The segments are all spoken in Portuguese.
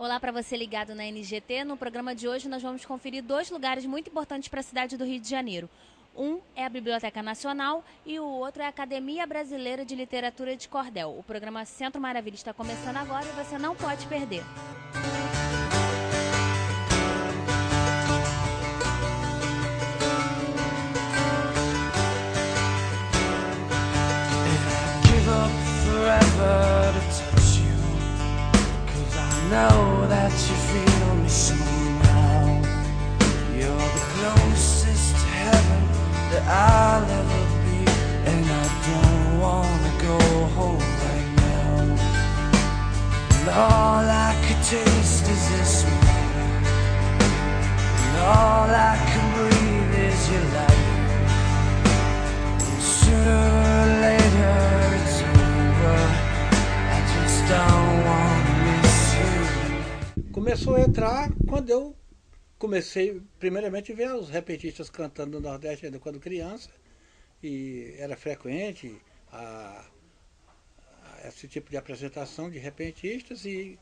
Olá para você ligado na NGT. No programa de hoje nós vamos conferir dois lugares muito importantes para a cidade do Rio de Janeiro. Um é a Biblioteca Nacional e o outro é a Academia Brasileira de Literatura de Cordel. O programa Centro Maravilha está começando agora e você não pode perder. Know that you feel me somehow. You're the closest to heaven that I'll ever be, and I don't wanna go home right now. And all I could taste is this moment, and all I can breathe is your light. And sooner or later it's over. I just don't wanna. Começou a entrar quando eu comecei, primeiramente, a ver os repentistas cantando no Nordeste ainda quando criança, e era frequente esse tipo de apresentação de repentistas, e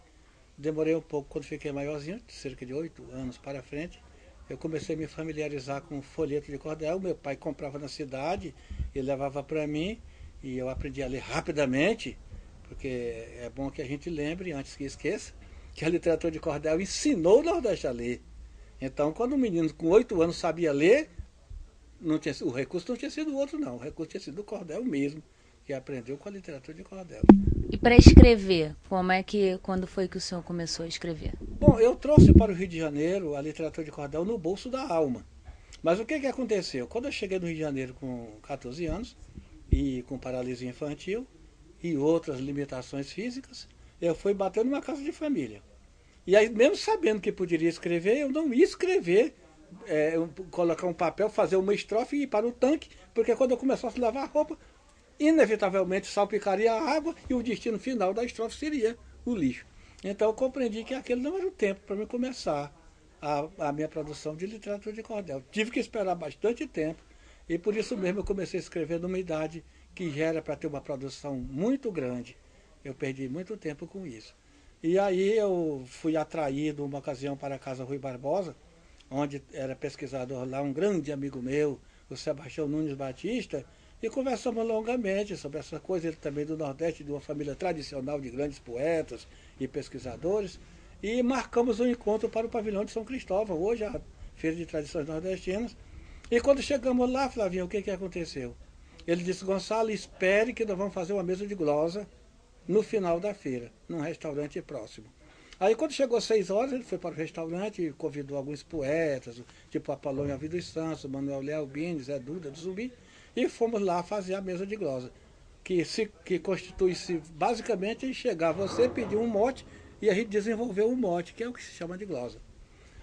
demorei um pouco quando fiquei maiorzinho, cerca de 8 anos para frente, eu comecei a me familiarizar com o folheto de cordel. Meu pai comprava na cidade e levava para mim, e eu aprendi a ler rapidamente, porque é bom que a gente lembre, antes que esqueça, que a literatura de cordel ensinou o Nordeste a ler. Então, quando um menino com 8 anos sabia ler, o recurso não tinha sido outro, não. O recurso tinha sido o cordel mesmo, que aprendeu com a literatura de cordel. E para escrever, quando foi que o senhor começou a escrever? Bom, eu trouxe para o Rio de Janeiro a literatura de cordel no bolso da alma. Mas o que aconteceu? Quando eu cheguei no Rio de Janeiro com 14 anos, e com paralisia infantil e outras limitações físicas, eu fui bater numa casa de família. E aí, mesmo sabendo que poderia escrever, eu não ia escrever, colocar um papel, fazer uma estrofe e ir para o tanque, porque quando eu começasse a lavar a roupa, inevitavelmente salpicaria a água e o destino final da estrofe seria o lixo. Então eu compreendi que aquele não era o tempo para mim começar a minha produção de literatura de cordel. Tive que esperar bastante tempo, e por isso mesmo eu comecei a escrever numa idade que já era para ter uma produção muito grande. Eu perdi muito tempo com isso. E aí eu fui atraído uma ocasião para a Casa Rui Barbosa, onde era pesquisador lá um grande amigo meu, o Sebastião Nunes Batista, e conversamos longamente sobre essa coisa. Ele também do Nordeste, de uma família tradicional de grandes poetas e pesquisadores, e marcamos um encontro para o pavilhão de São Cristóvão, hoje a Feira de Tradições Nordestinas. E quando chegamos lá, Flavinho, o que aconteceu? Ele disse: Gonçalo, espere que nós vamos fazer uma mesa de glosa no final da feira, num restaurante próximo. Aí quando chegou 6 horas, ele foi para o restaurante e convidou alguns poetas, tipo Apolônio Alves dos Santos, Manuel Léo Bines, Zé Duda do Zumbi, e fomos lá fazer a mesa de glosa, que constitui-se basicamente em chegar você, pedir um mote, e a gente desenvolveu um mote, que é o que se chama de glosa.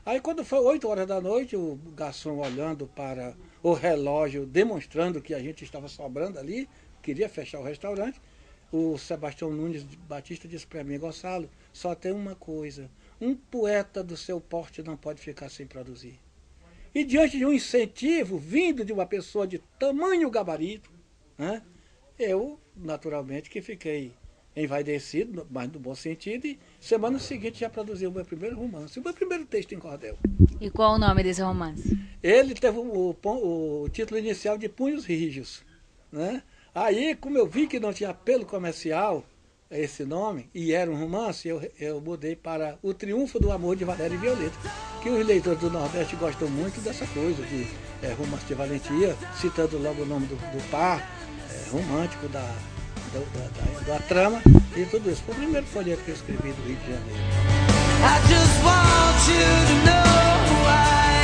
Aí quando foi 8 horas da noite, o garçom olhando para o relógio, demonstrando que a gente estava sobrando ali, queria fechar o restaurante, o Sebastião Nunes Batista disse para mim: Gonçalo, só tem uma coisa, um poeta do seu porte não pode ficar sem produzir. E diante de um incentivo vindo de uma pessoa de tamanho gabarito, né, eu naturalmente que fiquei envaidecido, mas no bom sentido, e semana seguinte já produzi o meu primeiro romance, o meu primeiro texto em cordel. E qual o nome desse romance? Ele teve o título inicial de Punhos Rijos, né? Aí, como eu vi que não tinha apelo comercial esse nome, e era um romance, eu mudei para O Triunfo do Amor de Valéria e Violeta, que os leitores do Nordeste gostam muito dessa coisa, de romance de valentia, citando logo o nome do par romântico, da trama e tudo isso. Foi o primeiro folheto que eu escrevi do Rio de Janeiro. I just want you to know who I am.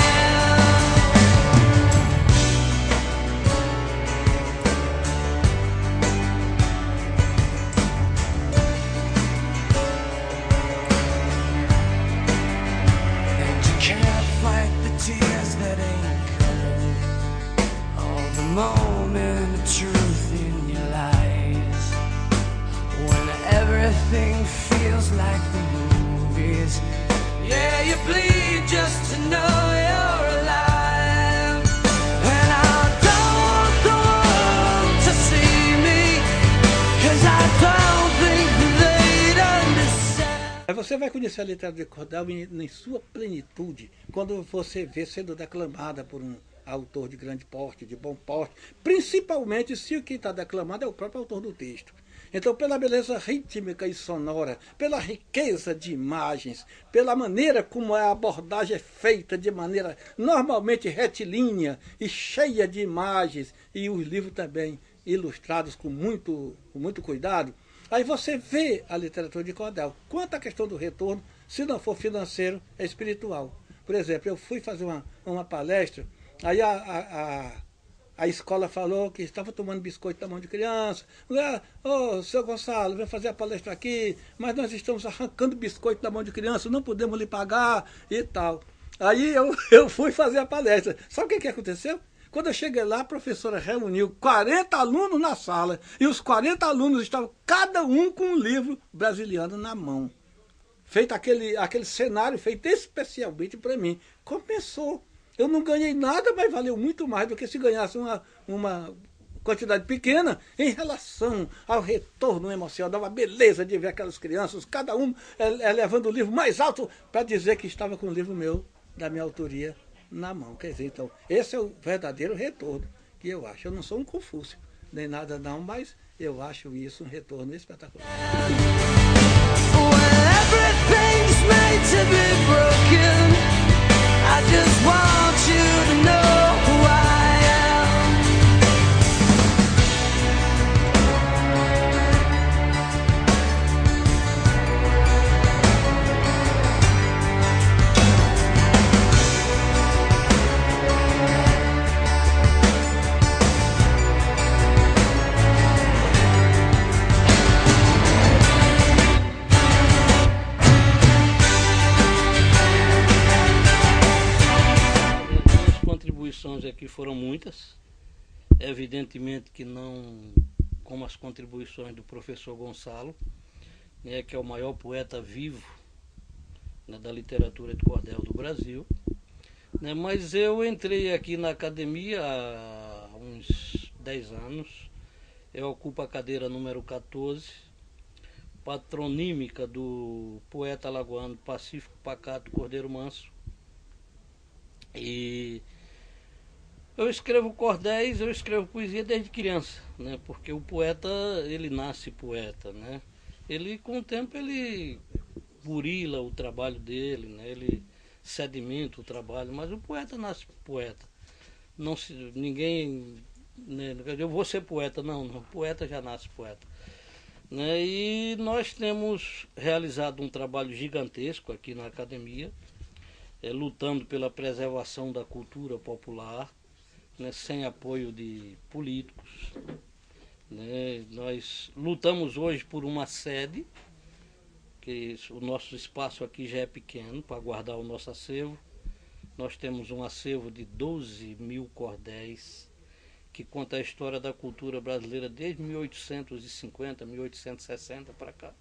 And you can't fight the tears that ain't coming, all the moment of truth in your eyes, when everything feels like the movies. Yeah, you bleed just to know you're alive. And I don't want the world to see me, 'cause I don't think they'd understand. Aí você vai conhecer a literatura de cordel em sua plenitude, quando você vê sendo declamada por um autor de grande porte, de bom porte, principalmente se o que está declamado é o próprio autor do texto. Então, pela beleza rítmica e sonora, pela riqueza de imagens, pela maneira como a abordagem é feita de maneira normalmente retilínea e cheia de imagens, e os livros também ilustrados com muito cuidado, aí você vê a literatura de cordel. Quanto à questão do retorno, se não for financeiro, é espiritual. Por exemplo, eu fui fazer uma palestra, aí a escola falou que estava tomando biscoito da mão de criança. Ô, seu Gonçalo, vem fazer a palestra aqui, mas nós estamos arrancando biscoito da mão de criança, não podemos lhe pagar e tal. Aí eu fui fazer a palestra. Sabe o que aconteceu? Quando eu cheguei lá, a professora reuniu 40 alunos na sala, e os 40 alunos estavam cada um com um livro brasiliano na mão. Feito aquele cenário feito especialmente para mim. Compensou. Eu não ganhei nada, mas valeu muito mais do que se ganhasse uma quantidade pequena em relação ao retorno emocional, a beleza de ver aquelas crianças, cada um levando o livro mais alto para dizer que estava com o livro meu, da minha autoria, na mão. Quer dizer, então, esse é o verdadeiro retorno que eu acho. Eu não sou um Confúcio, nem nada não, mas eu acho isso um retorno espetacular. I just want you to know who I am. Aqui foram muitas, evidentemente que não como as contribuições do professor Gonçalo, né, que é o maior poeta vivo, né, da literatura de cordel do Brasil, né, mas eu entrei aqui na academia há uns 10 anos, eu ocupo a cadeira número 14, patronímica do poeta alagoano Pacífico Pacato Cordeiro Manso, e eu escrevo cordéis, eu escrevo poesia desde criança, né? Porque o poeta, ele nasce poeta, né? Ele, com o tempo, ele burila o trabalho dele, né? Ele sedimenta o trabalho, mas o poeta nasce poeta. Não se, ninguém, né? Eu vou ser poeta, não, o poeta já nasce poeta. Né? E nós temos realizado um trabalho gigantesco aqui na academia, lutando pela preservação da cultura popular, né, sem apoio de políticos. Né? Nós lutamos hoje por uma sede, que o nosso espaço aqui já é pequeno para guardar o nosso acervo. Nós temos um acervo de 12 mil cordéis, que conta a história da cultura brasileira desde 1850, 1860 para cá.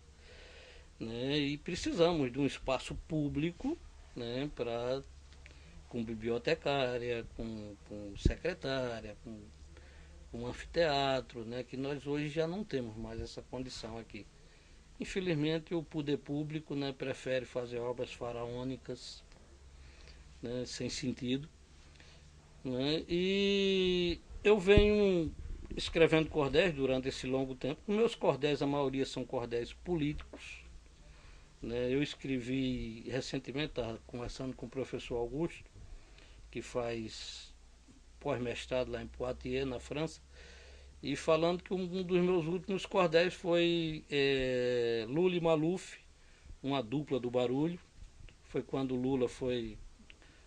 Né? E precisamos de um espaço público, né, com bibliotecária, com secretária, com anfiteatro, né, que nós hoje já não temos mais essa condição aqui. Infelizmente, o poder público, né, prefere fazer obras faraônicas, né, sem sentido. Né, e eu venho escrevendo cordéis durante esse longo tempo. Os meus cordéis, a maioria são cordéis políticos. Né, eu escrevi recentemente, estava conversando com o professor Augusto, que faz pós-mestrado lá em Poitiers, na França, e falando que um dos meus últimos cordéis foi Lula e Maluf, uma dupla do barulho. Foi quando Lula foi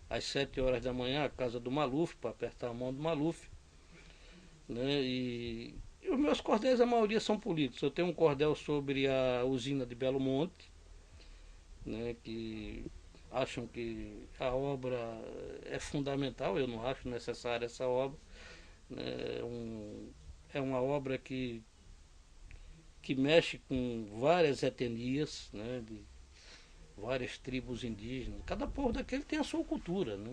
às 7 horas da manhã à casa do Maluf, para apertar a mão do Maluf. Né? E os meus cordéis, a maioria são políticos. Eu tenho um cordel sobre a usina de Belo Monte, né, que acham que a obra é fundamental. Eu não acho necessária essa obra. É uma obra que mexe com várias etnias, né, de várias tribos indígenas. Cada povo daquele tem a sua cultura. Né?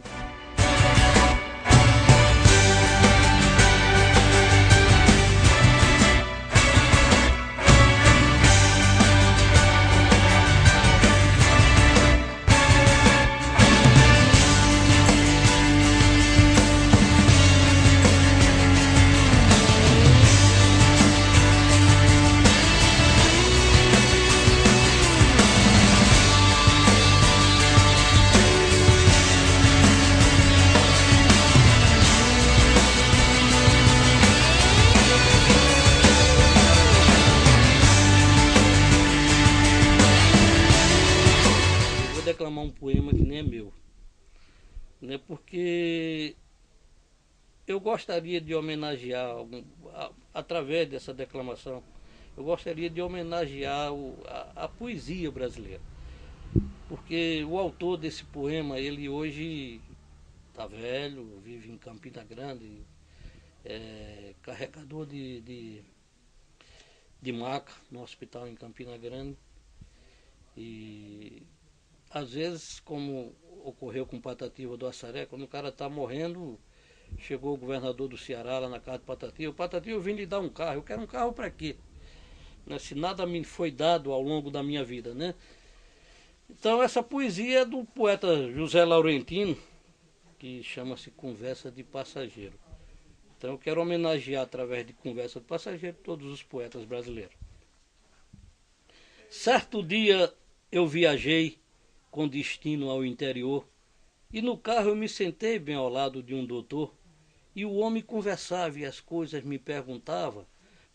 vou declamar um poema que nem é meu, né? Porque eu gostaria de homenagear, através dessa declamação, eu gostaria de homenagear a poesia brasileira. Porque o autor desse poema, ele hoje está velho, vive em Campina Grande, é carregador de maca no hospital em Campina Grande. E às vezes, como ocorreu com Patativa do Assaré, quando o cara está morrendo, chegou o governador do Ceará lá na casa do Patativa. Patativa, eu vim lhe dar um carro. Eu quero um carro para quê? Né? Se nada me foi dado ao longo da minha vida, né? Então essa poesia é do poeta José Laurentino, que chama-se Conversa de Passageiro. Então eu quero homenagear através de Conversa de Passageiro todos os poetas brasileiros. Certo dia eu viajei com destino ao interior e no carro eu me sentei bem ao lado de um doutor e o homem conversava e as coisas me perguntava,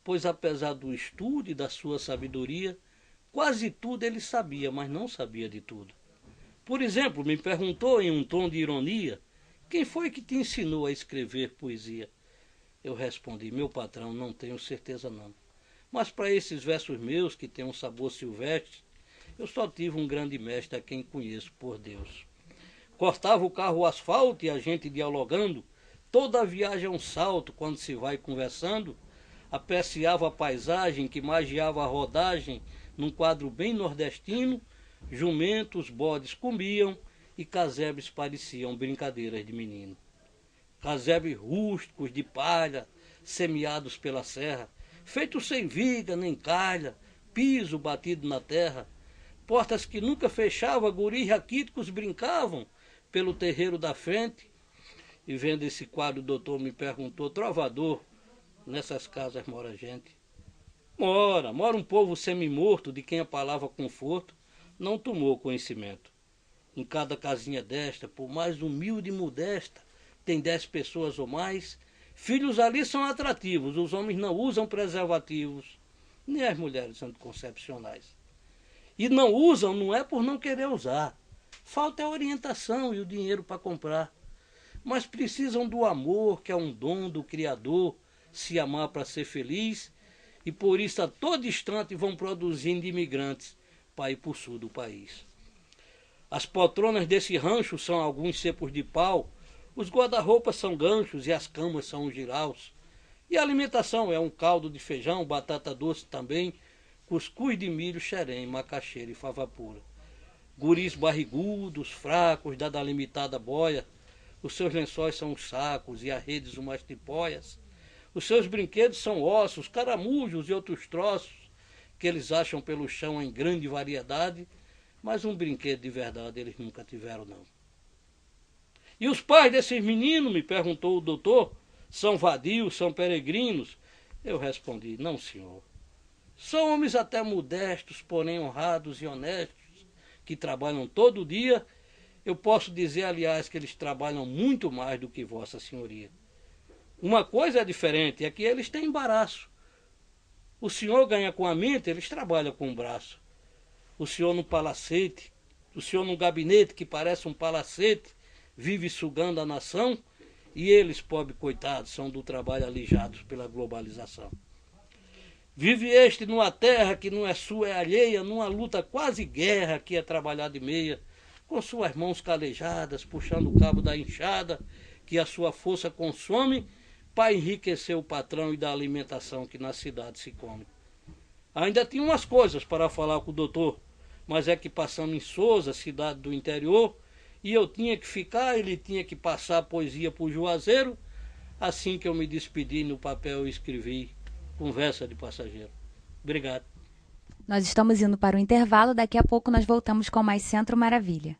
pois apesar do estudo e da sua sabedoria, quase tudo ele sabia, mas não sabia de tudo. Por exemplo, me perguntou em um tom de ironia, quem foi que te ensinou a escrever poesia? Eu respondi, meu patrão, não tenho certeza não. Mas para esses versos meus, que têm um sabor silvestre, eu só tive um grande mestre a quem conheço por Deus. Cortava o carro o asfalto e a gente dialogando, toda a viagem é um salto quando se vai conversando, apreciava a paisagem que magiava a rodagem num quadro bem nordestino, jumentos, bodes comiam e casebres pareciam brincadeiras de menino. Casebres rústicos de palha, semeados pela serra, feitos sem viga nem calha, piso batido na terra, portas que nunca fechava, guris raquíticos brincavam pelo terreiro da frente. E vendo esse quadro, o doutor me perguntou, trovador, nessas casas mora gente? Mora um povo semi-morto, de quem a palavra conforto não tomou conhecimento. Em cada casinha desta, por mais humilde e modesta, tem 10 pessoas ou mais. Filhos ali são atrativos, os homens não usam preservativos, nem as mulheres anticoncepcionais. E não usam não é por não querer usar. Falta a orientação e o dinheiro para comprar. Mas precisam do amor, que é um dom do Criador, se amar para ser feliz, e por isso a todo instante vão produzindo imigrantes para ir para o sul do país. As poltronas desse rancho são alguns cepos de pau, os guarda-roupas são ganchos e as camas são jiraus. E a alimentação é um caldo de feijão, batata doce também, cuscuz de milho, xerém, macaxeira e fava pura. Guris barrigudos, fracos, da limitada boia, os seus lençóis são os sacos e as redes umas tipóias. Os seus brinquedos são ossos, caramujos e outros troços que eles acham pelo chão em grande variedade, mas um brinquedo de verdade eles nunca tiveram não. E os pais desses meninos, me perguntou o doutor, são vadios, são peregrinos? Eu respondi, não senhor. São homens até modestos, porém honrados e honestos, que trabalham todo dia. Eu posso dizer, aliás, que eles trabalham muito mais do que Vossa Senhoria. Uma coisa é diferente, é que eles têm embaraço. O senhor ganha com a mente, eles trabalham com o braço. O senhor no palacete, o senhor num gabinete que parece um palacete, vive sugando a nação, e eles, pobres coitados, são do trabalho alijados pela globalização. Vive este numa terra que não é sua, é alheia, numa luta quase guerra, que é trabalhar de meia, com suas mãos calejadas, puxando o cabo da enxada, que a sua força consome, para enriquecer o patrão e da alimentação que na cidade se come. Ainda tinha umas coisas para falar com o doutor, mas é que passamos em Sousa, cidade do interior, e eu tinha que ficar, ele tinha que passar a poesia para o Juazeiro. Assim que eu me despedi, no papel eu escrevi Conversa de Passageiro. Obrigado. Nós estamos indo para o intervalo, daqui a pouco nós voltamos com mais Centro Maravilha.